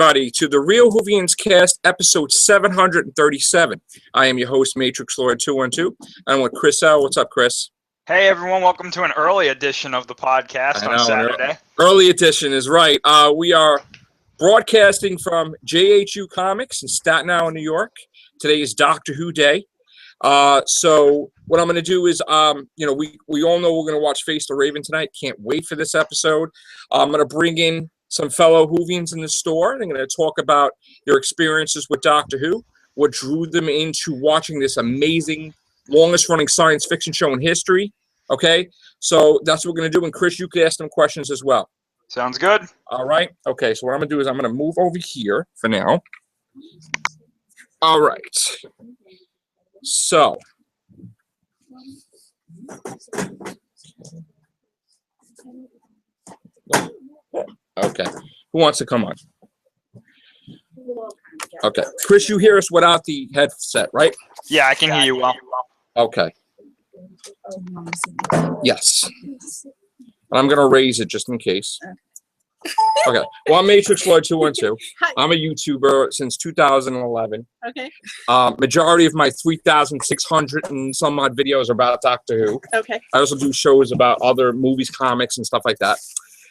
everybody, to the Real Whovians cast, episode 737. I am your host, Matrix Lord 212. I'm with Chris L. What's up, Chris? Hey, everyone. Welcome to an early edition of the podcast on Saturday. Early edition is right. We are broadcasting from JHU Comics in Staten Island, New York. Today is Doctor Who Day. So what I'm going to do is, we all know we're going to watch Face the Raven tonight. Can't wait for this episode. I'm going to bring in some fellow Whovians in the store. They're going to talk about their experiences with Doctor Who, what drew them into watching this amazing, longest-running science fiction show in history. Okay? So that's what we're going to do. And, Chris, you can ask them questions as well. Sounds good. All right? Okay, so what I'm going to do is I'm going to move over here for now. All right. So, okay. Who wants to come on? Okay. Chris, you hear us without the headset, right? Yeah, I can hear you well. Okay. Yes. And I'm going to raise it just in case. Okay. Well, I'm Matrix Lord 212. Hi. I'm a YouTuber since 2011. Okay. Majority of my 3,600 and some odd videos are about Doctor Who. Okay. I also do shows about other movies, comics, and stuff like that.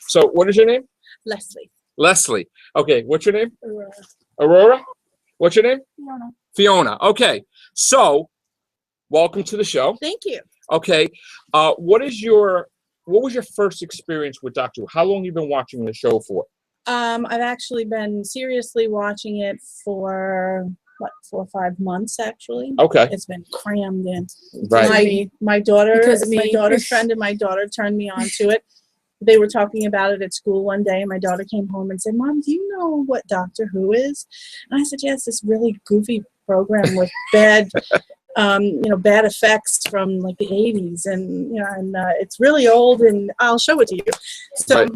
So, what is your name? Leslie. Leslie. Okay. What's your name? Aurora. Aurora? What's your name? Fiona. Fiona. Okay. So, welcome to the show. Thank you. Okay. What was your first experience with Doctor Who? How long have you been watching the show for? I've actually been seriously watching it for 4 or 5 months. Actually, Okay. it's been crammed in. Right. My daughter, Because of me. my daughter's friend, and my daughter turned me on to it. They were talking about it at school one day, and my daughter came home and said, "Mom, do you know what Doctor Who is?" And I said, "Yes, this really goofy program with bad." Bad effects from like the 80s, and it's really old, and I'll show it to you. So Right.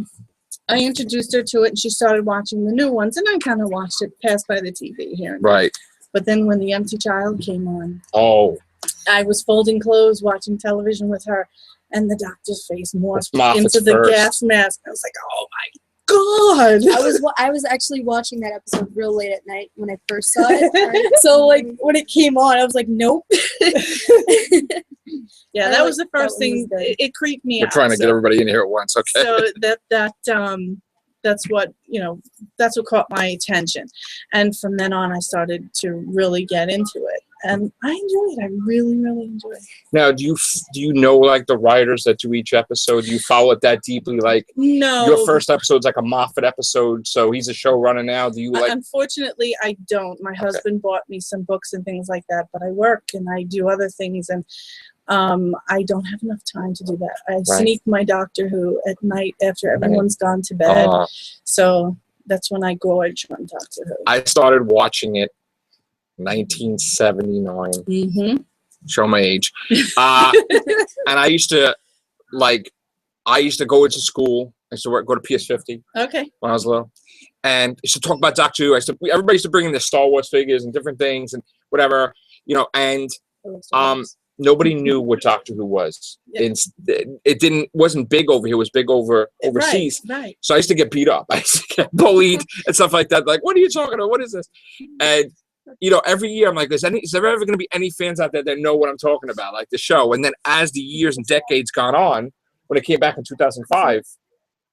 I introduced her to it, and she started watching the new ones, and I kind of watched it pass by the TV here. Right. But then when The Empty Child came on, Oh. I was folding clothes, watching television with her, and the doctor's face morphed Moffat's into the first. gas mask. I was like, oh my God. I was actually watching that episode real late at night when I first saw it. So like when it came on, I was like, nope. Yeah, that was the first thing. It creeped me out. We're trying to get everybody in here at once. Okay. So that's what caught my attention, and from then on I started to really get into it, and I enjoy it. I really, really enjoy it. Now, do you know like the writers that do each episode? Do you follow it that deeply? Like No. your first episode's like a Moffat episode, so he's a showrunner now. Do you like? Unfortunately, I don't. My husband bought me some books and things like that, but I work and I do other things, and I don't have enough time to do that. I sneak my Doctor Who at night after everyone's gone to bed, so that's when I gorge on Doctor Who. I started watching it 1979. Mm-hmm. Show my age. And I used to go into school. I used to go to PS50 Okay. when I was little, and I used to talk about Doctor Who. Everybody used to bring in their Star Wars figures and different things and whatever, and nobody knew what Doctor Who was. Yep. It wasn't big over here. It was big overseas. Right. So I used to get beat up. I used to get bullied and stuff like that. Like, what are you talking about? What is this? And every year I'm like, is there ever going to be any fans out there that know what I'm talking about, like the show? And then as the years and decades gone on, when it came back in 2005,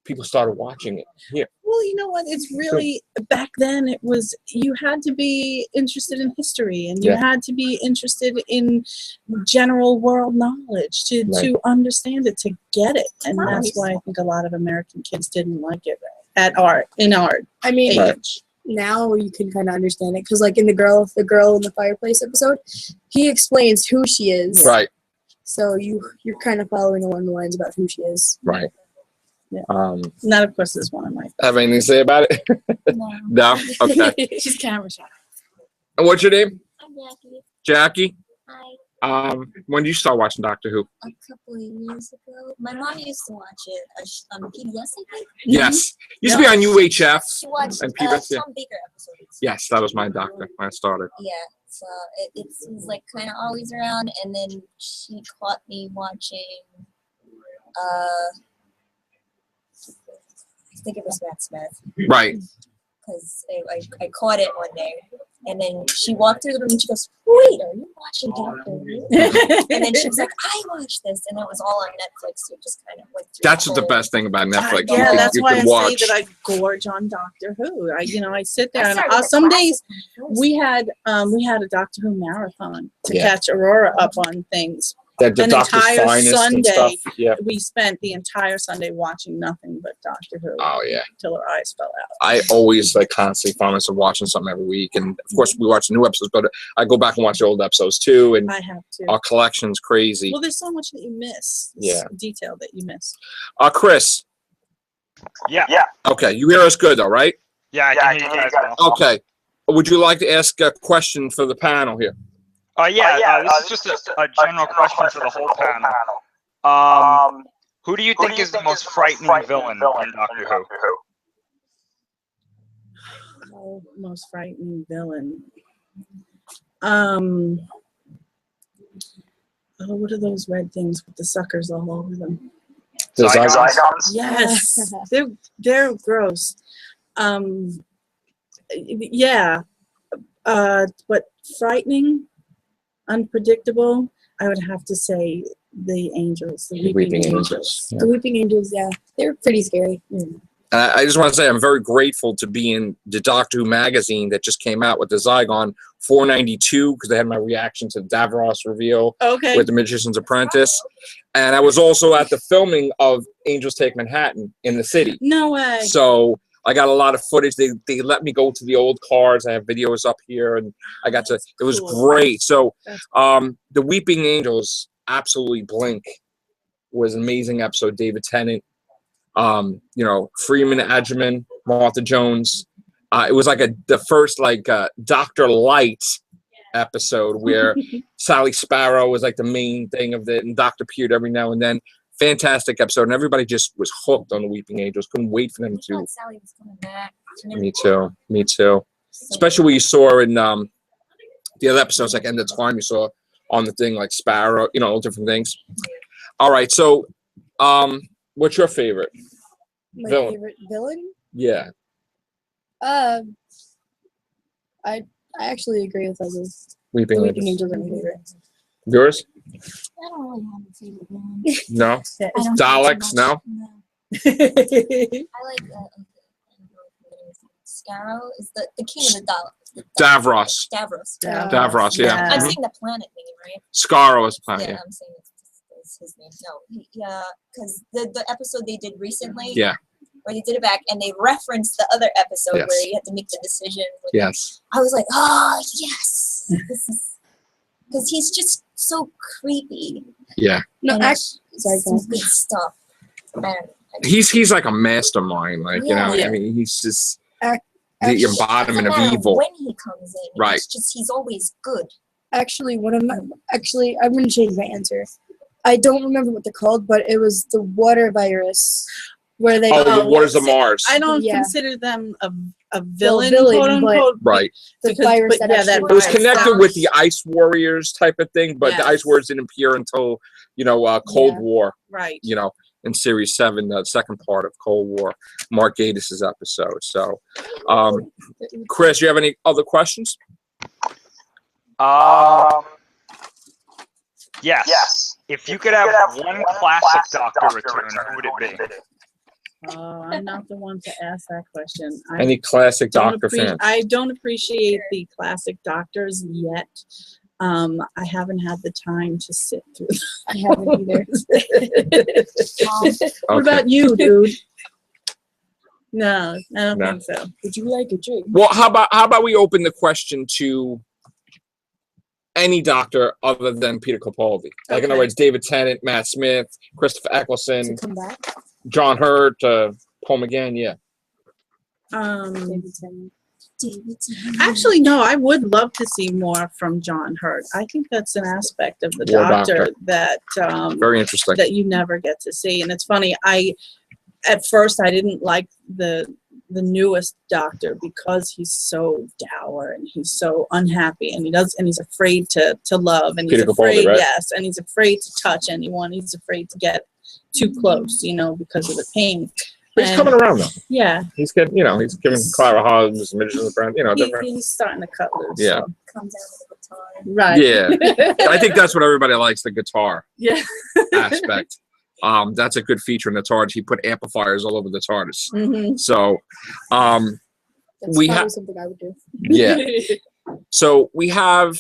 people started watching it here. Well, you know what? It's really, back then it was, you had to be interested in history, and you had to be interested in general world knowledge to understand it, to get it. And that's why I think a lot of American kids didn't like it in our I mean, age. Now you can kind of understand it because like in the girl in the fireplace episode, he explains who she is. Right. So you're kind of following along the lines about who she is. Right. Yeah. And that, of course, is one of my. Have anything to say about it? No. Okay. She's camera shy. And what's your name? I'm Jackie. Jackie. Hi. When did you start watching Doctor Who? A couple of years ago, my mom used to watch it on PBS, I think. Yes. Used to be on UHF. She watched and PBS. Tom Baker episodes. Yes, that was my doctor when I started. Yeah, so it was like kind of always around, and then she caught me watching. I think it was Matt Smith. Right. because I caught it one day. And then she walked through the room and she goes, "Wait, are you watching Doctor Who?" And then she was like, "I watched this," and it was all on Netflix. So it just kind of went through. That's the best thing about Netflix. Yeah, that's you why can I watch. say that I gorge on Doctor Who. I sit there I and started with some the days classic we had a Doctor Who marathon to Yeah. catch Aurora up on things. The An Doctor's entire Finest and Sunday. stuff. Yeah. We spent the entire Sunday watching nothing but Doctor Who Oh yeah. until our eyes fell out. I always constantly find myself watching something every week, and of course we watch new episodes, but I go back and watch the old episodes too, and I have to. our collection's crazy. Well, there's so much that you miss. Yeah. Detail that you miss. Chris. Yeah. Okay, you hear us good though, right? Yeah, I can hear you guys well. Okay. Would you like to ask a question for the panel here? This is just a general question for the whole panel. Who do you think is the most frightening villain in Doctor Who? Oh, most frightening villain. What are those red things with the suckers all over them? The Zygons? Yes, they're gross. Yeah, but frightening, unpredictable. I would have to say the angels, the weeping angels. Yeah. The Weeping Angels, yeah, they're pretty scary. I just want to say I'm very grateful to be in the Doctor Who magazine that just came out with the Zygon 492 because they had my reaction to the Davros reveal with The Magician's Apprentice. And I was also at the filming of Angels Take Manhattan in the city. No way. So I got a lot of footage. They let me go to the old cars. I have videos up here, and I got to. It was great. So the Weeping Angels, absolutely blink, was an amazing episode. David Tennant. Freeman Adjaman, Martha Jones. It was like the first Dr. Light episode where Sally Sparrow was like the main thing of it, and Dr. appeared every now and then. Fantastic episode, and everybody just was hooked on the Weeping Angels. Couldn't wait for them to. Sally was coming back. Me too. Especially what you saw in the other episodes, like End of Time, you saw on the thing like Sparrow, all different things. All right, so what's your favorite? My Villain. favorite villain? Yeah. I actually agree with others. Weeping The Weeping Angels. Angels are my favorite. Yours? I don't really have a favorite villain. No. I don't Daleks? No. I like Scarrow is the king of the Daleks. Davros. Davros. Yeah. I'm saying the planet name, right? Scarrow is the planet. Yeah, I'm saying it's his name. No, yeah, because the episode they did recently. Yeah. Where they did it back, and they referenced the other episode Yes. where you had to make the decision. Yes. I was like, oh yes, because he's just so creepy. Yeah. No, And actually, sorry, some go good stuff. Man, He's like a mastermind. Yeah. I mean, he's just the actually, embodiment of doesn't matter evil. when he comes in, Right. It's just he's always good. actually, I'm going to change my answer. I don't remember what they're called, but it was the water virus where they. The Waters of Mars. I don't Yeah. consider them a villain, villain, quote unquote. Right. the because- virus but that yeah, that actually It was Right. connected with the Ice Warriors type of thing, but the Yes. Ice Warriors didn't appear until Cold Yeah. War. Right. In Series 7, the second part of Cold War, Mark Gatiss' episode. So, Chris, you have any other questions? Yes. If you could have one classic Doctor return, who would it be? Oh, I'm not the one to ask that question. Any classic Doctor fans? I don't appreciate the classic Doctors yet. I haven't had the time to sit through. I haven't either. What about you, dude? No, I don't think so. Would you like a drink? Well, how about we open the question to any Doctor other than Peter Capaldi? Like, in other words, David Tennant, Matt Smith, Christopher To Eccleston, come back? John Hurt, Paul McGann. Yeah. David Tennant. Actually, no. I would love to see more from John Hurt. I think that's an aspect of the War Doctor Doctor. that Very interesting. that you never get to see. And it's funny. At first I didn't like the newest Doctor because he's so dour and he's so unhappy and he's afraid to love and he's Peter Capaldi, afraid right? yes, and he's afraid to touch anyone. He's afraid to get too close, because of the pain. But he's And- coming around though. Yeah, He's getting, he's giving Clara hugs, midgets in the brand, different. he's starting to cut loose. Yeah. So. Comes out with a guitar. Right. Yeah. I think that's what everybody likes, the guitar Yeah. aspect. That's a good feature in the TARDIS. He put amplifiers all over the TARDIS. Mm-hmm. So, That's we probably have, something I would do. yeah. So we have,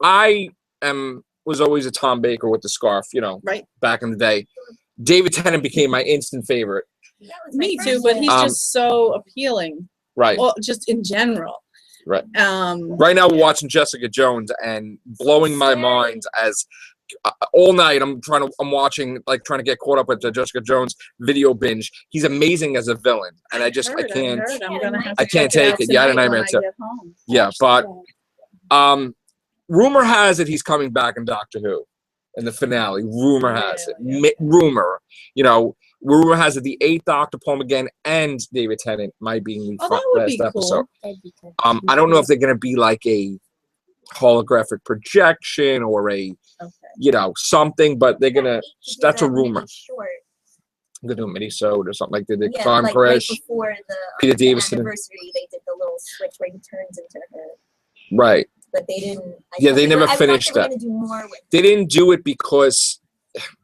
was always a Tom Baker with the scarf, Right. back in the day. David Tennant became my instant favorite. That was my Me first too, but he's one. just so appealing. Right. Well, just in general. Right. Um, Right now we're watching Jessica Jones and blowing my mind as all night I'm watching, like, trying to get caught up with the Jessica Jones video binge. He's amazing as a villain, and I can't. I'm gonna have I to can't check take out it. Yeah, I had a tonight nightmare when too. I get home. Yeah, but rumor has it he's coming back in Doctor Who in the finale. Rumor has it. Rumor. Rumor has it the 8th Doctor, Paul McGann, and David Tennant might be in the that would last be cool. episode. That'd be cool. I don't know if they're gonna be like a holographic projection or a something, but they're gonna. That's a rumor. Short. They're gonna do a mini-sode or something like they did. Yeah, Time like Crash. right before Peter the Davison. anniversary, they did the little switch where he turns into her. Right. But they didn't. Yeah, they never finished that. They were gonna do more with They didn't do it because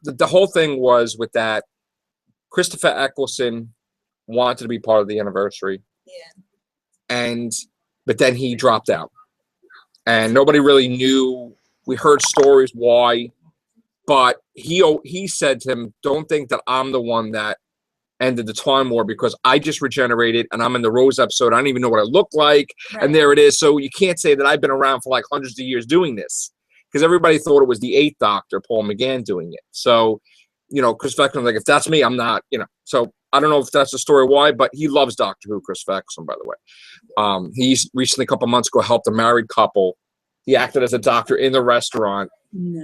the whole thing was with that. Christopher Eccleston wanted to be part of the anniversary. Yeah. But then he dropped out. And nobody really knew. We heard stories why, but he said to him, "Don't think that I'm the one that ended the Time War because I just regenerated and I'm in the Rose episode. I don't even know what I look like, and there it is. So you can't say that I've been around for like hundreds of years doing this because everybody thought it was the 8th Doctor, Paul McGann, doing it. So, Chris Eccleston was like, if that's me, I'm not. So I don't know if that's the story why, but he loves Doctor Who, Chris Eccleston, by the way. He's recently, a couple months ago, helped a married couple. He acted as a doctor in the restaurant,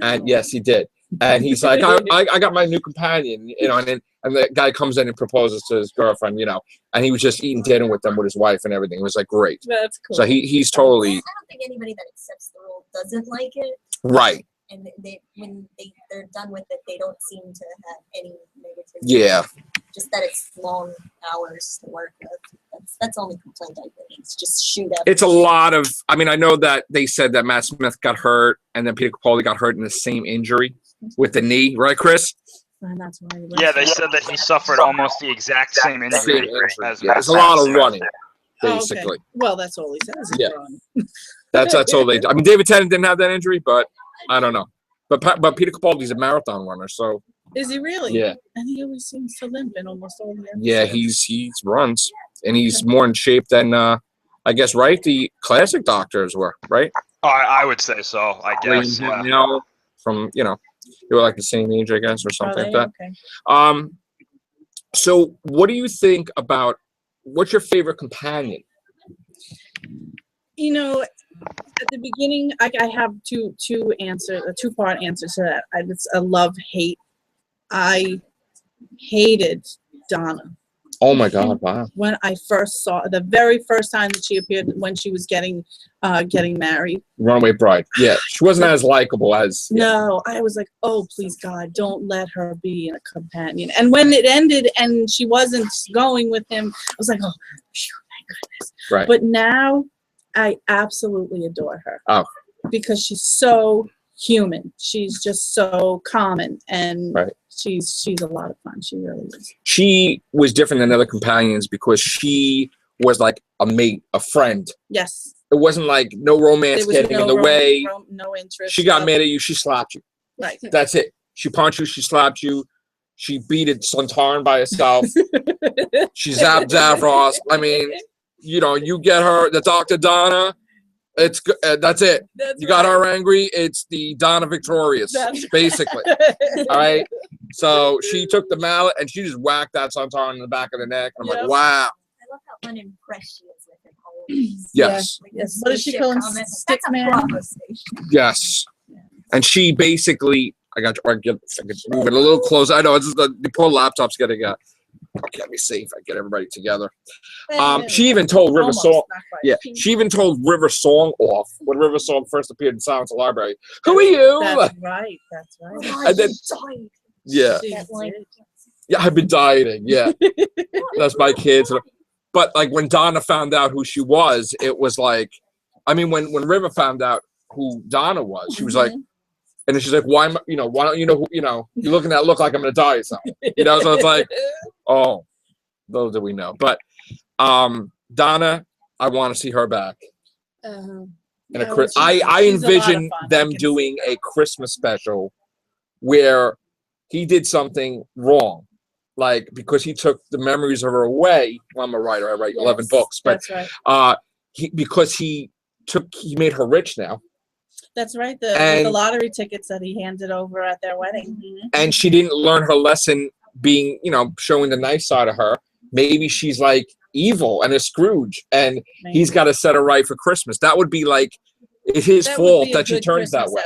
and yes, he did. And he's like, I got my new companion, and the guy comes in and proposes to his girlfriend, and he was just eating dinner with them with his wife and everything. It was like great. That's cool. So he's totally. I don't think anybody that accepts the role doesn't like it. Right. And when they're done with it, they don't seem to have any negative. Yeah. Just that it's long hours to work with. That's the only complaint I think. It's just shoot up. It's a lot of. I mean, I know that they said that Matt Smith got hurt, and then Peter Capaldi got hurt in the same injury with the knee, right, Chris? And that's why Yeah, they said that he suffered almost the exact same injury as Yeah, Matt it's a lot of Smith. running, Oh, okay. basically. Well, that's all he says. Yeah. That's all they. I mean, David Tennant didn't have that injury, but I don't know. But Peter Capaldi's a marathon runner, so. Is he really? Yeah. And he always seems to limp in almost all the episodes. Yeah, he runs, and he's more in shape than I guess, right? The classic Doctors were, right? Oh, I would say so. I guess. Yeah. From they were like the same age, I guess, or something like that. Okay. So what do you think about? What's your favorite companion? At the beginning, I have two answers, a two-part answer to that. It's a love-hate. I hated Donna. Oh my God! Wow. When I first saw the very first time that she appeared, when she was getting married. Runaway Bride. Yeah, she wasn't as likable as. No, I was like, oh, please God, don't let her be a companion. And when it ended and she wasn't going with him, I was like, oh, phew, thank goodness. Right. But now I absolutely adore her. Oh. Because she's so human. She's just so common, and she's a lot of fun. She really is. She was different than other companions because she was like a mate, a friend. Yes. It wasn't like no romance getting in the way. No interest. She got mad at you. She slapped you. Right. That's it. She punched you. She slapped you. She beated Santarn by herself. She zapped Davros. I mean, you get her, the Dr. Donna. It's that's it. You got her angry. It's the Donna Victorious, basically. All right. So she took the mallet and she just whacked that Santarn in the back of the neck. I'm like, wow. I love how unimpressed she is with him always. Yes. Yes. What does she call him? Stick man. Yes. And she basically, I can move it a little closer. I know it's just the poor laptop's getting get me safe. I get everybody together. She even told River Song. Yeah, she even told River Song off when River Song first appeared in Silence of the Library. Who are you? That's right. That's right. And then, yeah. Yeah, I've been dieting. Yeah, that's my kids. But like when Donna found out who she was, it was like, I mean, when River found out who Donna was, she was like, and then she's like, why don't you know who, you're looking at look like I'm gonna die or something, so it's like, oh, little do we know. But Donna, I want to see her back. And I envision them doing a Christmas special where he did something wrong, like because he took the memories of her away. Well, I'm a writer; I write 11 books, but that's right. because he made her rich now. That's right. The lottery tickets that he handed over at their wedding, and she didn't learn her lesson, being showing the nice side of her. Maybe she's like evil and a Scrooge, and he's got to set her right for Christmas. That would be like it's his fault that she turns that way.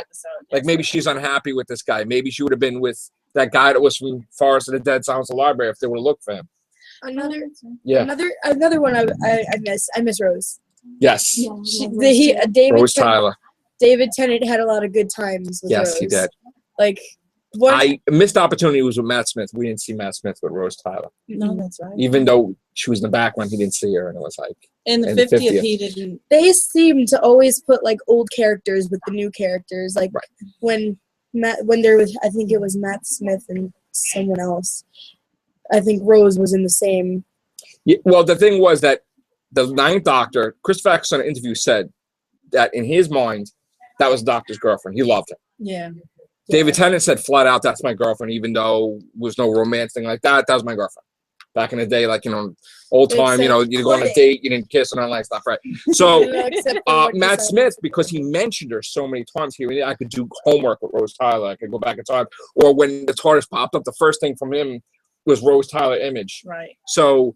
Like maybe she's unhappy with this guy. Maybe she would have been with that guy that was from Forest of the Dead, Silence of the Library, if they would have looked for him. Another one I miss Rose. Yes. Rose Tyler. David Tennant had a lot of good times with Rose. Yes, he did. Like I missed opportunity was with Matt Smith. We didn't see Matt Smith with Rose Tyler. No, that's right. Even though she was in the background, he didn't see her, and it was like in the 50th he didn't. They seem to always put like old characters with the new characters. Like when there was, I think it was Matt Smith and someone else. I think Rose was in the same. Yeah, well, the thing was that the Ninth Doctor, Chris Fax on an interview said that in his mind, that was the Doctor's girlfriend. He loved her. Yeah. David Tennant said flat out, "That's my girlfriend," even though there was no romance thing like that. That was my girlfriend. Back in the day, like old time, you go on a date, you didn't kiss and all that stuff, right? So Matt Smith, because he mentioned her so many times here, I could do homework with Rose Tyler. I could go back in time, or when the TARDIS popped up, the first thing from him was Rose Tyler image. Right. So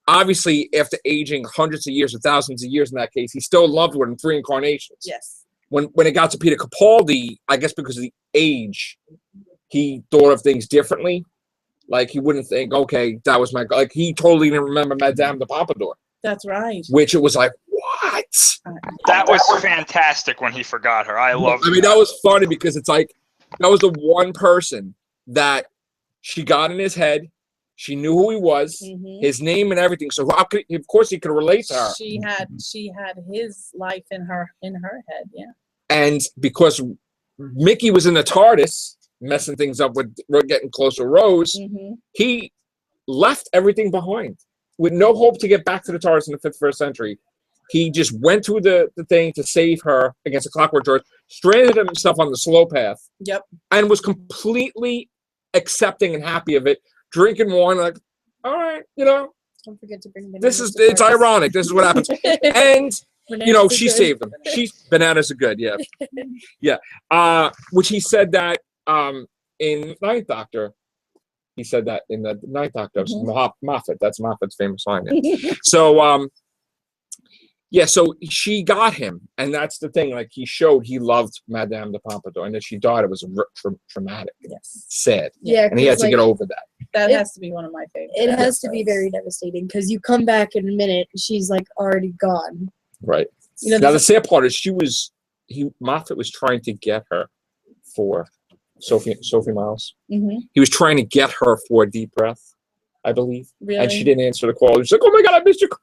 obviously, after aging hundreds of years or thousands of years in that case, he still loved her in 3 incarnations. Yes. When it got to Peter Capaldi, I guess because of the age, he thought of things differently. Like he wouldn't think, okay, that was my, like he totally didn't remember Madame de Pompadour. That's right. Which it was like, what? That was fantastic when he forgot her. I loved it. I mean, that was funny because it's like, that was the one person that she got in his head. She knew who he was, his name and everything. So of course he could relate to her. She had his life in her head, yeah. And because Mickey was in the TARDIS, messing things up with getting close to Rose, he left everything behind with no hope to get back to the TARDIS in the 51st century. He just went through the thing to save her against the Clockwork George, stranded himself on the slow path, and was completely accepting and happy of it, drinking wine, like, all right, Don't forget to bring bananas. It's ironic. This is what happens. And she saved them. Bananas are good, yeah. Yeah. Which he said that in Ninth Doctor. He said that in the Ninth Doctor. Moffat. That's Moffat's famous line. Yeah. So so she got him, and that's the thing. Like he showed he loved Madame de Pompadour, and that she died. It was traumatic. Yes. Sad. Yeah. And he had to get over that. That has to be one of my favorites. It has to be very devastating because you come back in a minute, she's like already gone. Right. Now the sad part is Moffat was trying to get her for Sophie Miles. He was trying to get her for a Deep Breath, I believe. Really? And she didn't answer the call. She's like, "Oh my God, I missed your call."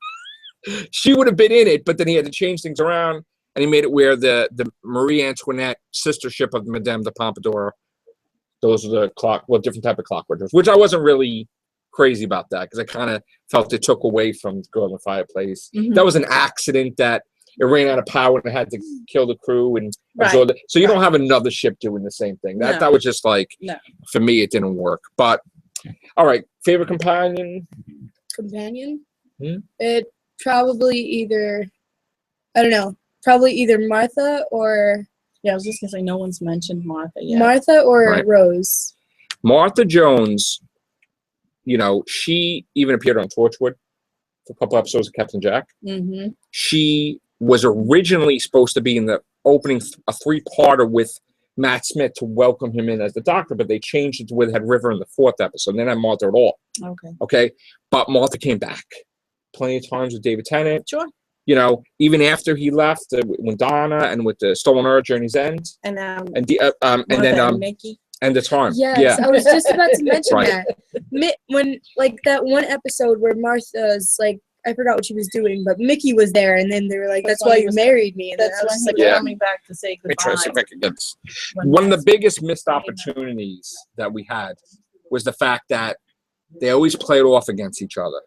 She would have been in it, but then he had to change things around, and he made it where the Marie Antoinette sistership of Madame de Pompadour. Those are the different type of clockwork, which I wasn't really crazy about that because I kind of felt it took away from Girl in the Fireplace. That was an accident that it ran out of power and it had to kill the crew and absorb it. So you don't have another ship doing the same thing. That was just like for me, it didn't work. But all right, favorite companion. It probably either Martha or. Yeah, I was just gonna say no one's mentioned Martha yet. Martha or Rose. Martha Jones, she even appeared on Torchwood for a couple episodes of Captain Jack. She was originally supposed to be in the opening, a 3-parter with Matt Smith to welcome him in as the Doctor, but they changed it to where they had River in the 4th episode. And they didn't have Martha at all. Okay. But Martha came back plenty of times with David Tennant. Sure. Even after he left, when Donna and with the Stolen Earth, Journey's End, and then Mickey. And the time. Yes, Yeah. I was just about to mention Right. that. When like that one episode where Martha's like, I forgot what she was doing, but Mickey was there, and then they were like, "That's why you married me." And then That's I was when just he like, was Yeah. coming back to say Let me try to see goodbye. if I can get this. when One of the Matt's- biggest missed opportunities that we had was the fact that they always played off against each other.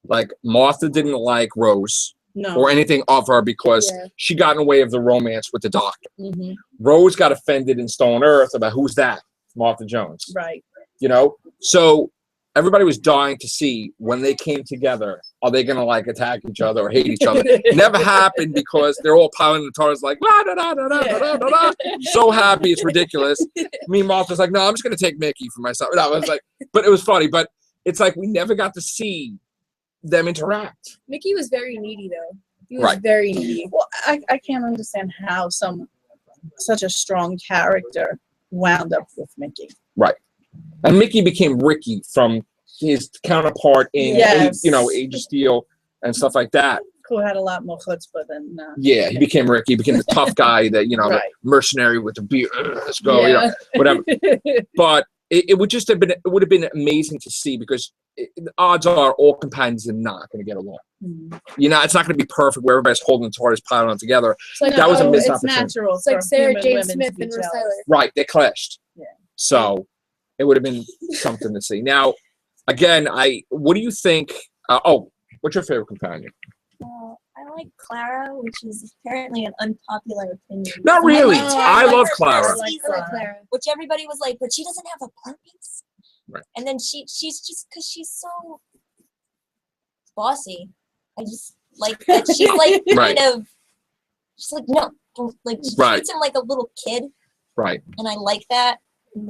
Like Martha didn't like Rose No. or anything of her because Yeah. she got in the way of the romance with the doctor. Mhm. Rose got offended in Stone Earth about who's that? Martha Jones. Right. You know? So everybody was dying to see when they came together, are they gonna like attack each other or hate each other? Never happened because they're all piling the cars like la da da da da da da da. So happy, it's ridiculous. Me and Martha's like, no, I'm just gonna take Mickey for myself. No, I was like, but it was funny. But it's like we never got to see them interact. Mickey was very needy, though. He was Right. very needy. Well, I can't understand how such a strong character wound up with Mickey. And Mickey became Ricky from his counterpart in Yes. Age of Steel and stuff like that. Who had a lot more chutzpah than. Yeah, he became Ricky, he became the tough guy that, the Right. mercenary with the beer, let's go, Yeah. whatever. But it would just have been, it would have been amazing to see because the odds are all companions are not going to get along. Mhm. It's not going to be perfect where everybody's holding the tortoise piling on together. It's like, That was a No, missed it's opportunity. natural. It's like for Sarah human Jane women to Smith be and Rose jealous. Tyler. Right, they clashed. Yeah. So it would have been something to see. Now, again, what do you think? What's your favorite companion? I like Clara, which is apparently an unpopular opinion. Not really. No, I I like love her Clara. best. Season, I like Clara. which everybody was like, but she doesn't have apartments. Right. And then she's just because she's so bossy. I just like that she's like Right. kind of. She's like no, like she Right. treats him like a little kid, Right. and I like that.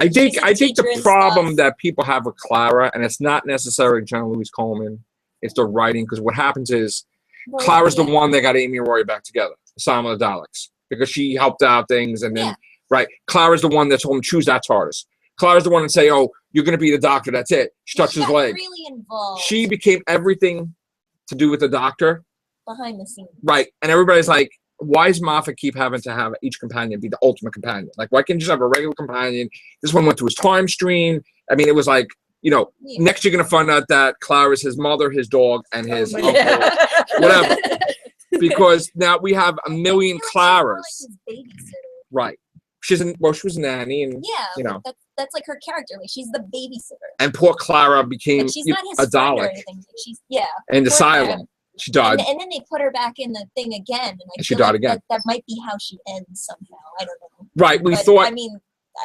I think She's a I think teacher the and problem stuff. that people have with Clara, and it's not necessarily John Lewis Coleman, it's the writing. Because what happens is Well, Clara's the yeah. one that got Amy and Rory back together, Asylum of the Daleks, because she helped out things, and then Yeah. right, Clara's the one that told him choose that TARDIS. Clara's the one that say, "Oh, you're going to be the doctor." That's it. She touched She his got leg. really involved She became everything to do with the doctor, behind the scenes. right? And everybody's like, "Why does Moffat keep having to have each companion be the ultimate companion? Like, why can't you just have a regular companion?" This one went through his time stream. I mean, it was like, Yeah. next you're gonna find out that Clara's his mother, his dog, and his Oh, uncle, yeah. whatever. Because now we have a million I feel like Claras, she's more like his babysitter. right? She was a nanny, and Yeah, You know. that's like her character. Like she's the babysitter. and poor Clara became Like she's not his a friend or Dalek anything. Like, she's yeah. in the her asylum. friend. She died. And then they put her back in the thing again, and I And she feel died like again. That might be how she ends somehow. I don't know. Right. We But, thought. I mean,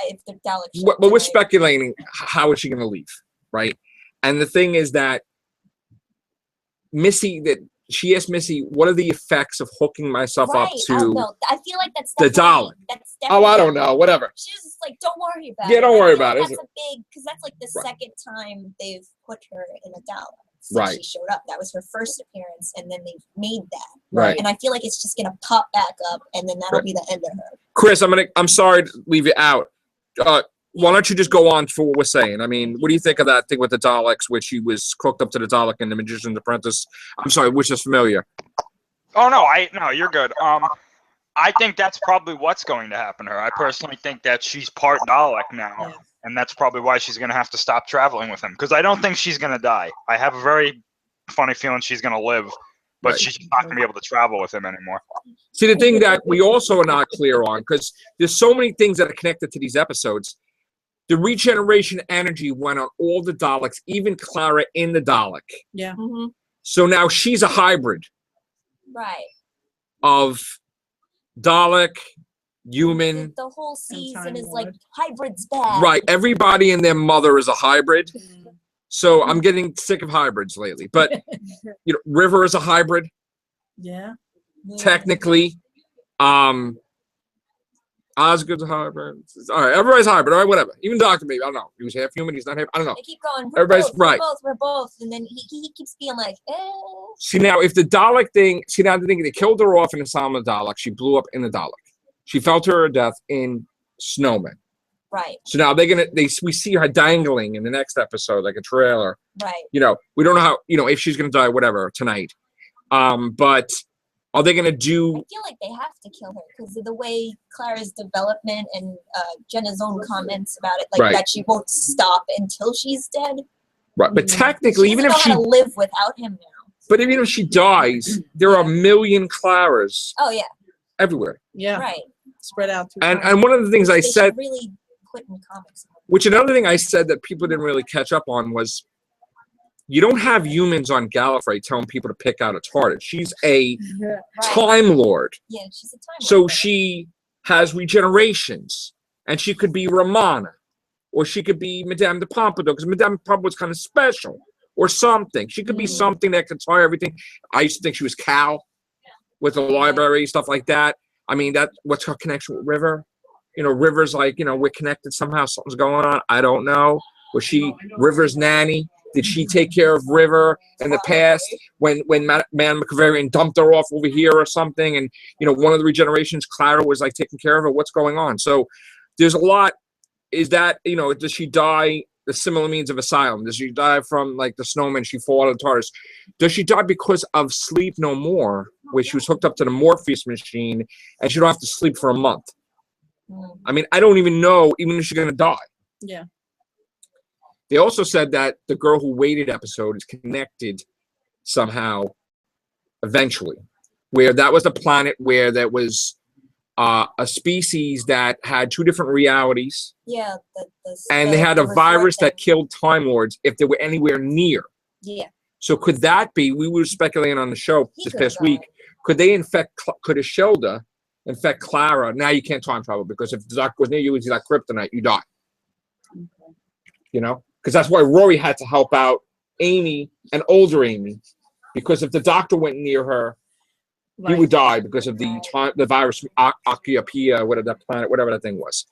if the Daleks. But we're speculating. How is she gonna leave? Right. And the thing is that she asked Missy, what are the effects of hooking myself right. up to No, I feel like that's the definitely- Dalek? That's Oh, I don't definitely- know, whatever. She was just like, don't worry about Yeah, it. don't I worry feel about like it. That's a big, because that's like the Right. second time they've put her in a Dalek. Since Right. she showed up. That was her first appearance, and then they made that. Right. And I feel like it's just gonna pop back up, and then that'll Right. be the end of her. Chris, I'm sorry to leave you out. Why don't you just go on for what we're saying? I mean, what do you think of that thing with the Daleks, which he was cooked up to the Dalek in The Magician's Apprentice? I'm sorry, which is familiar. Oh no, you're good. I think that's probably what's going to happen to her. I personally think that she's part Dalek now, Yeah. and that's probably why she's going to have to stop traveling with him. Because I don't think she's going to die. I have a very funny feeling she's going to live, but Right. she's not going to be able to travel with him anymore. See, the thing that we also are not clear on, because there's so many things that are connected to these episodes. The regeneration energy went on all the Daleks, even Clara in the Dalek. Yeah. So now she's a hybrid Right. of Dalek, human. The whole season Time is like Lord. hybrids bad. Right. Everybody and their mother is a hybrid. So I'm getting sick of hybrids lately. But River is a hybrid, Yeah. Yeah. technically. Osgood's a hybrid. All right, everybody's hybrid. All right, whatever. Even Dr. Maybe. I don't know. He was half human, he's not half. I don't know. They keep going. Everybody's right. We're both. And then he keeps being like, See, now, if the Dalek thing, now the thing, they killed her off in Asylum of the Dalek. She blew up in the Dalek. She fell to her death in Snowman. right, So now we see her dangling in the next episode, like a trailer. right. We don't know how, if she's going to die, whatever, tonight. But Are they gonna do? I feel like they have to kill her because of the way Clara's development and Jenna's own comments about it, like Right. that she won't stop until she's dead. Right, but technically, She even doesn't if know she, how to live without him now. but even if she dies, there are a million Claras Oh yeah, everywhere. Yeah. right. Spread out. through And time. one of the things I They said, should really put in comics. which another thing I said that people didn't really catch up on was, you don't have humans on Gallifrey telling people to pick out a TARDIS. She's a Right. Time Lord, Yeah, she's a time. so lord. she has regenerations, and she could be Romana, or she could be Madame de Pompadour, because Madame de Pompadour's kind of special, or something. She could be something that could tie everything. I used to think she was Cal with the library, stuff like that. I mean, what's her connection with River? You know, River's like, you know, we're connected somehow. Something's going on. I don't know. Was she River's nanny? Did she take care of River in the past when Man McVarian dumped her off over here or something? And, you know, one of the regenerations, Clara was like taking care of her. What's going on? So there's a lot. Is that, you know, does she die the similar means of asylum? Does she die from like the snowman? She fall out of the TARDIS? Does she die because of Sleep No More, where she was hooked up to the Morpheus machine and she don't have to sleep for a month? I mean, I don't even know, even if she's going to die. Yeah. They also said that the Girl Who Waited episode is connected somehow eventually, where that was the planet where there was a species that had two different realities, Yeah, and they had a virus that killed Time Lords if they were anywhere near. Yeah. So could that be, we were speculating on the show He this could've past week, could they infect, could Ashilda infect Clara? Now you can't time travel, because if the doctor was near you, he's like kryptonite, you die. You know? Because that's why Rory had to help out Amy, and older Amy, because if the doctor went near her, he would die because of the virus, Akiapia, whatever that planet, whatever that thing was.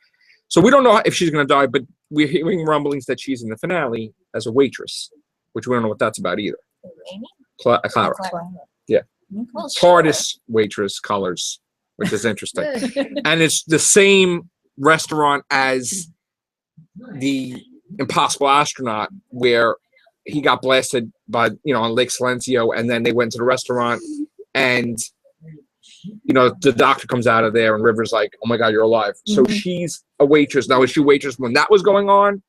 So we don't know if she's going to die, but we're hearing rumblings that she's in the finale as a waitress, which we don't know what that's about either. Amy? Clara. Yeah. Well, sure. TARDIS waitress colors, which is interesting. And it's the same restaurant as the Impossible Astronaut, where he got blasted by, you know, on Lake Silencio, and then they went to the restaurant, and, you know, the doctor comes out of there, and River's like, oh my God, you're alive. So she's a waitress. Now, is she a waitress when that was going on?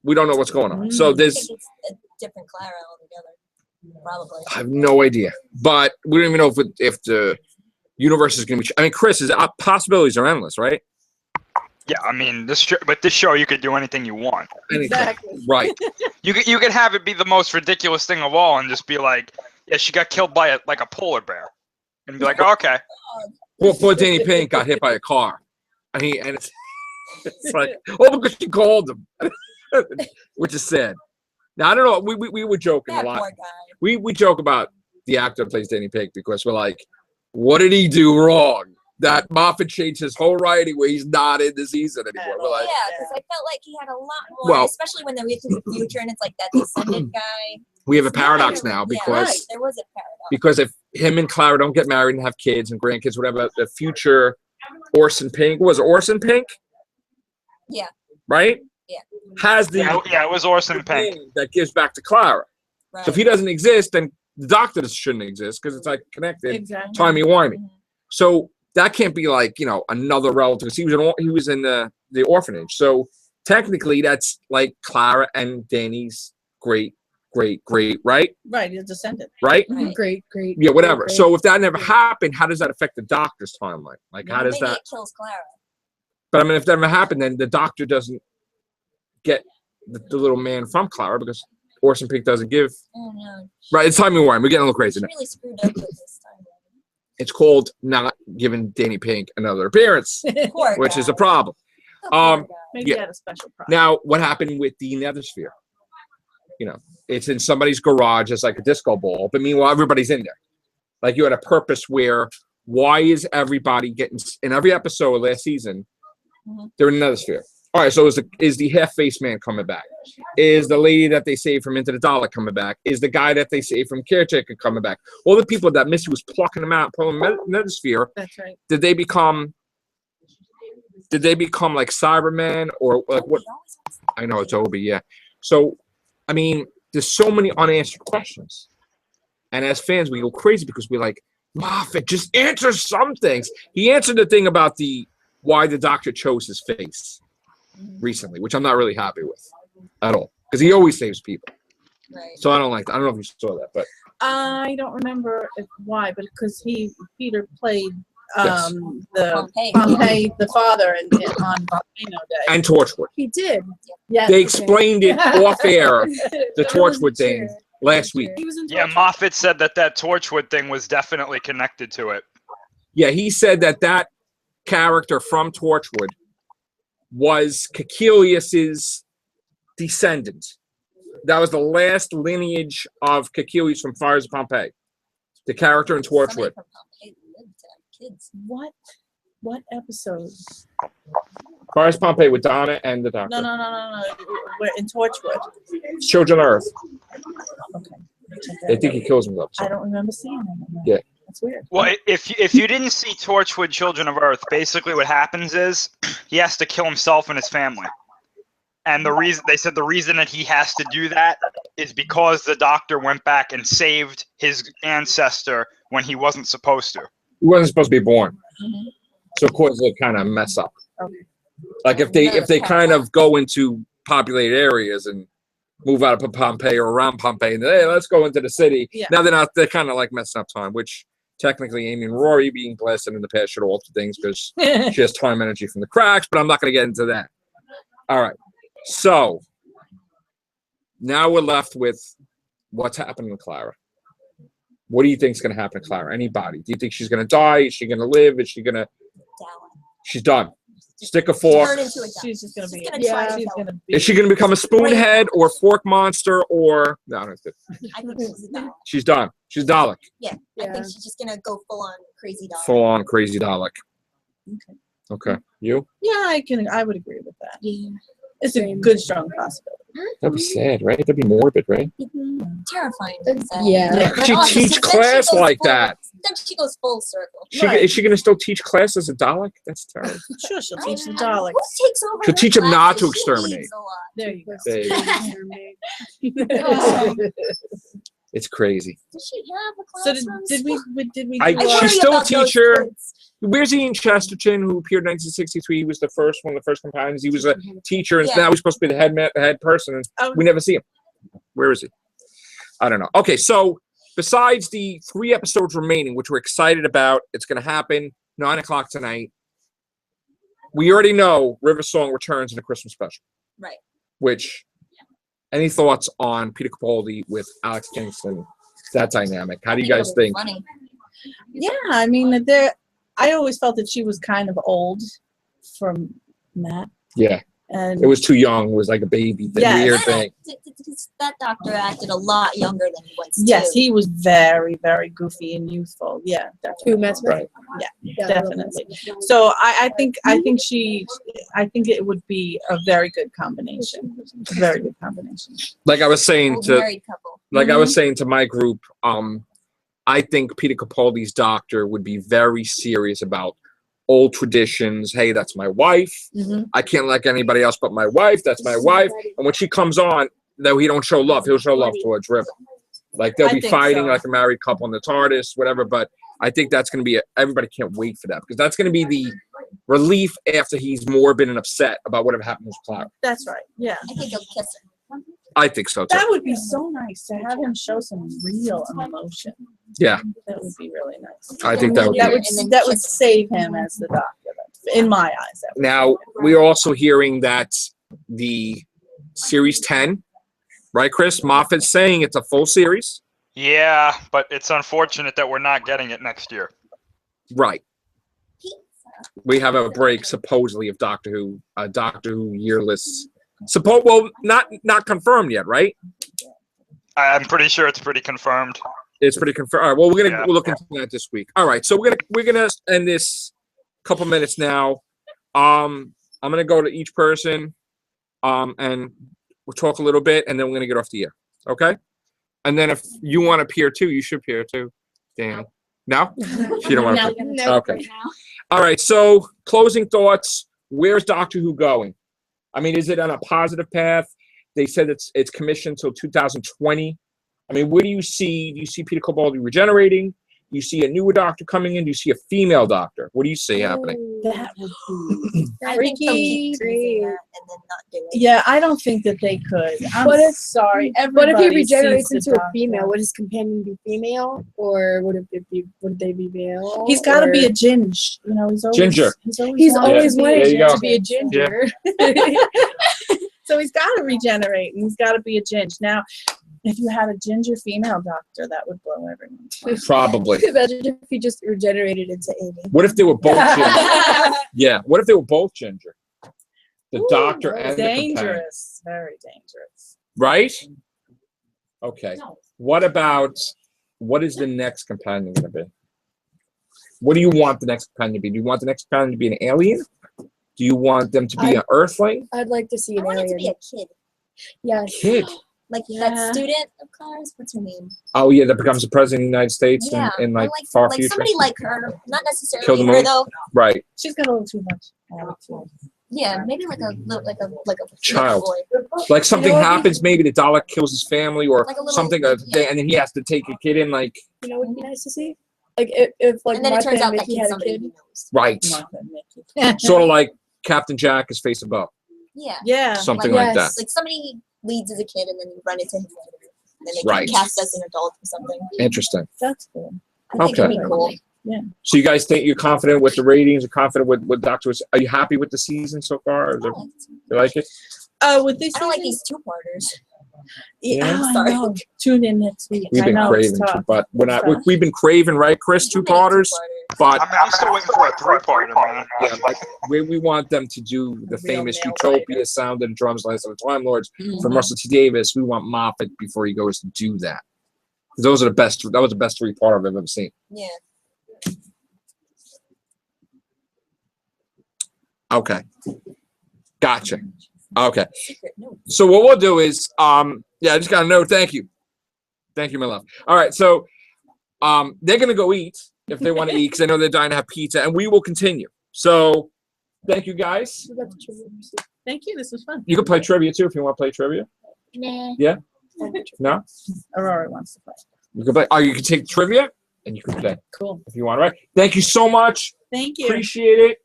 We don't know what's going on. So I there's, think it's a different Clara altogether. Probably. I have no idea, but we don't even know if the universe is going to be, I mean, Chris, possibilities are endless, right? Yeah, I mean, with this show, you could do anything you want. Exactly. Right. You could have it be the most ridiculous thing of all, and just be like, yeah, she got killed by like a polar bear, and be like, oh, okay. Poor Danny Pink got hit by a car, and it's like, oh, because she called him, which is sad. Now I don't know. We were joking That a lot. poor guy. We joke about the actor that plays Danny Pink, because we're like, what did he do wrong that Moffat changed his whole writing where he's not in the season anymore? We're like, Yeah, because I felt like he had a lot more, Well- especially when they went to the future and it's like that descendant guy. we have a paradox now, Yeah, because right, there was a paradox. because if him and Clara don't get married and have kids and grandkids, whatever, the future Orson Pink, was it Orson Pink? Yeah. Right? Yeah. Has the Yeah, it was Orson Pink. thing that gives back to Clara. Right. So if he doesn't exist, then the doctor shouldn't exist, because it's like connected, Exactly. timey-wimey. Mhm. So that can't be like, you know, another relative. He was in the orphanage. So technically that's like Clara and Danny's great, right? Right, he's a descendant. Right? Right. Great. Yeah, whatever. Great. So if that never happened, how does that affect the doctor's timeline? Like, how does Maybe that? it kills Clara. But I mean, if that never happened, then the doctor doesn't get the little man from Clara, because Orson Pink doesn't give. Oh no. Right, it's timey-wimey. We're getting a little crazy She now. really screwed up with this time. It's called not giving Danny Pink another appearance, Poor which guy. is a problem. The poor Um, guy. Maybe Yeah. he had a special prize. Now, what happened with the Nethersphere? You know, it's in somebody's garage. It's like a disco ball, but meanwhile, everybody's in there. Like, you had a purpose where, why is everybody getting, in every episode of last season, Mhm. they're in Nethersphere. All right, so is the half-faced man coming back? Is the lady that they saved from Into the Dalek coming back? Is the guy that they saved from Caretaker coming back? All the people that Missy was plucking them out, pulling them in Nethersphere, That's right. did they become like Cybermen, or like what? He always wants I know it's Obi, yeah. So, I mean, there's so many unanswered questions, and as fans, we go crazy because we're like, Moffat, just answer some things. He answered the thing about why the doctor chose his face recently, which I'm not really happy with at all, because he always saves people. Right. So I don't like that. I don't know if you saw that, but I don't remember why, but because Peter played Yes. the Pompey, the father, on Volcano Day. and Torchwood. He did. Yes. They explained it off air, the I Torchwood wasn't thing, sure. last week. He was in Yeah, Torchwood. Moffat said that Torchwood thing was definitely connected to it. Yeah, he said that character from Torchwood was Caecilius's descendant. That was the last lineage of Caecilius from Fires of Pompeii. The character in Torchwood. Somebody from Pompeii lived to have kids. What episode? Fires of Pompeii with Donna and the doctor. No. We're in Torchwood. Children of Earth. Okay. They think he kills himself. I don't remember seeing him. Yeah. That's weird. Well, if you didn't see Torchwood Children of Earth, basically what happens is he has to kill himself and his family. And the reason that he has to do that is because the doctor went back and saved his ancestor when he wasn't supposed to. He wasn't supposed to be born. Mhm. So of course they kind of mess up. Okay. Like if they kind of go into populated areas and move out of Pompeii or around Pompeii and hey, let's go into the city. Yeah. Now they're kind of like messing up time, which technically Amy and Rory being blessed in the past should alter things because she has time energy from the cracks, but I'm not going to get into that. All right. So now we're left with what's happening to Clara. What do you think is going to happen to Clara? Anybody? Do you think she's going to die? Is she going to live? Is she going to? She's done. Stick a fork. Turn into a duck. She's just gonna She's be. gonna try to She's kill gonna be. Is she going to become a spoonhead or fork monster or no? That's it. I think she's a Dalek. She's done. She's Dalek. I Yeah. think she's just gonna go full on crazy Dalek. Full on crazy Dalek. Okay. Okay. You? Yeah, I would agree with that. Yeah. It's a good, strong possibility. That'd be sad, right? That'd be morbid, right? Terrifying. Yeah. But She also, teach then class goes like full- that. Then she goes full circle. Is she going to still teach class as a Dalek? That's terrible. Sure, she'll I teach the don't Daleks. know. Who takes over She'll her teach 'em not to classes? She exterminate. leads a lot. There you go. There It's crazy. Does she have a So classroom? did we? I- do, she's worry still a about those teacher. kids. Where's Ian Chesterton, who appeared in 1963? He was one of the first companions. He was a teacher, and Yeah. now he's supposed to be the head person, and Oh. we never see him. Where is he? I don't know. Okay, so besides the 3 episodes remaining, which we're excited about, it's going to happen 9:00 tonight. We already know River Song returns in a Christmas special. Right. Which, any thoughts on Peter Capaldi with Alex Kingston? That dynamic. How do you guys think? Funny. Yeah, I mean, I always felt that she was kind of old from Matt, Yeah, and it was too young. It was like a baby thing, Yes. weird thing. That doctor acted a lot younger than he was. yes, too. he was very, very goofy and youthful. Yeah, definitely. Who Matt Smith? Right. Yeah, Definitely. So I think it would be a very good combination. A very good combination. Like I was saying Old to, married couple. like I was saying to my group, I think Peter Capaldi's doctor would be very serious about old traditions. Hey, that's my wife. Mhm. I can't like anybody else but my wife. That's my wife. And when she comes on, though he don't show love, he'll show love towards River. Like they'll I be think fighting so. like a married couple in the TARDIS, whatever. But I think that's going to be everybody can't wait for that because that's going to be the relief after he's morbid and upset about whatever happened with Clara. That's right. Yeah. I think he'll kiss her. I think so too. That would be so nice to have him show some real emotion. Yeah, That would be really nice. I think that would That be. would that would save him as the doctor. In my eyes. That would. Now we're also hearing that the series 10, right, Chris? Moffat's saying it's a full series. Yeah, but it's unfortunate that we're not getting it next year. Right. We have a break supposedly of Doctor Who yearless. Well, not confirmed yet, right? I'm pretty sure it's pretty confirmed. It's pretty confirmed. All right. Well, Yeah. we'll look into that this week. All right. So we're gonna end this couple minutes now. I'm gonna go to each person, and we'll talk a little bit, and then we're gonna get off the air. Okay. And then if you want to appear too, you should appear too, Danny. No? You don't want to. No. Okay. All right. So closing thoughts. Where's Doctor Who going? I mean, is it on a positive path? They said it's commissioned till 2020. I mean, where do you see Peter Capaldi regenerating? Do Do you see a newer doctor coming in? Do you see a female doctor? What do you see happening? That would be I think they'll Freaky, keep teasing that and then not do it. yeah, I don't think that they could. I'm What if- sorry. But if he Everybody regenerates sees the into a doctor. female, would his companion be female, or would they be male? He's got to or- be a ginger. You know, he's always Ginger. He's always He's wanted always to be, wanted There you go. to be a ginger. So he's got to regenerate, and he's got to be a ginger. Now, if you had a ginger female doctor, that would blow everyone's mind. Probably. Imagine if he just regenerated into Amy. What if they were both ginger? Yeah. What if they were both ginger? The doctor and the companion. Dangerous, very dangerous. Right? Okay. What is the next companion going to be? What do you want the next companion to be? Do you want the next companion to be an alien? Do you want them to be an Earthling? I'd like to see I an want it to alien. be a kid. Yeah. Kid. Like Yeah. that student of cars. What's her name? Oh yeah, that becomes the president of the United States Yeah. in I like far like future. somebody like her. Not Kill the necessarily her moon. though. Right. She's got a little too much attitude. Yeah, maybe like a Child. boy. Like something what would be- happens, maybe the Dalek kills his family or Like a little- something, yeah. and then he has to take a kid in. Like You know what would be nice to see? Like if like And then it Martha turns out and that Mickey kid's had a somebody kid. he knows. right, Martha and Mickey. sort of like Captain Jack is face above, Yeah. Yeah. something Like, like that. yes. Like somebody leads as a kid and then you run into him later. And then they Right. get cast as an adult or something. Interesting. That's cool. I think it'd be Okay. cool. So you guys think you're confident with the ratings? You're confident with Doctor? Are you happy with the season so far? Is I it, don't like- you like it? With this, I don't like these two-parters. Yeah, I Sorry. know. Tune in next week. We've I been know craving, it's tough. but we're not. It's tough. We've been craving, right, Chris? Too many Two-parters, two-parters. but I'm still waiting for a three-parter, man. yeah, but we want them to do the Real famous nail Utopia biter. sound of the drums, Last of the Time Lords Mhm. from Russell T Davis. We want Moffat before he goes to do that. 'Cause those are the best. That was the best three-parter I've ever seen. Yeah. Okay, gotcha. Okay, Secret note. so what we'll do is, yeah, I just got a note. Thank you, my love. All right, so they're gonna go eat if they want to eat because I know they're dying to have pizza, and we will continue. So, thank you guys. We got the trivia. Thank you. This was fun. You can play trivia too if you want to play trivia. Nah. No, Aurora wants to play. you can play. Oh, you can take trivia and you can play Cool. if you want. Right. Thank you so much. Thank you. Appreciate it.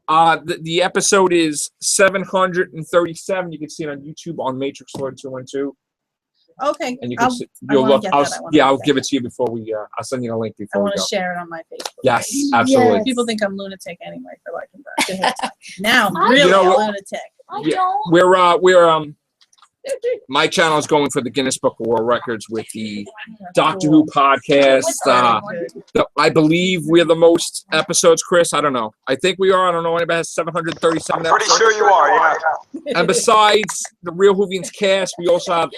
The episode is 737. You can see it on YouTube on Matrix Lord 212, Okay. and you I'll- can see, I you'll wanna look. get I'll, that. I wanna yeah, get I'll that. give it to you before we. I'll send you a link I before we want go. to share it on my Facebook. Yes, page. absolutely. Yes. People think I'm lunatic anyway for liking that. Go ahead. Now I'm I really You know a what? lunatic. I Yeah. don't. We're my channel is going for the Guinness Book of World Records with the Doctor Who podcast. What's that one? I believe we're the most episodes, Chris. I don't know. I think we are. I don't know. Anybody has 737 Pretty episodes. sure you are, yeah. And besides the Real Whovians cast, we also have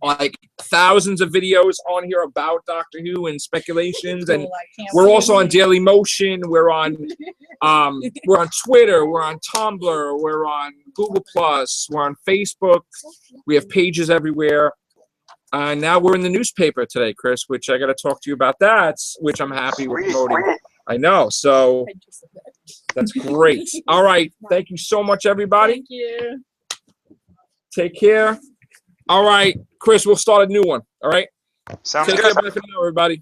like thousands of videos on here about Doctor Who and speculations. And Cool, I can't we're wait. also on Daily Motion. We're on Twitter. We're on Tumblr. We're on Google Plus. We're on Facebook. We have pages everywhere. Now we're in the newspaper today, Chris, which I got to talk to you about that, which I'm happy with promoting. I know. So that's great. All right. Thank you so much, everybody. Thank you. Take care. All right, Chris, we'll start a new one. All right. Sounds Take good. care. Bye for now, everybody.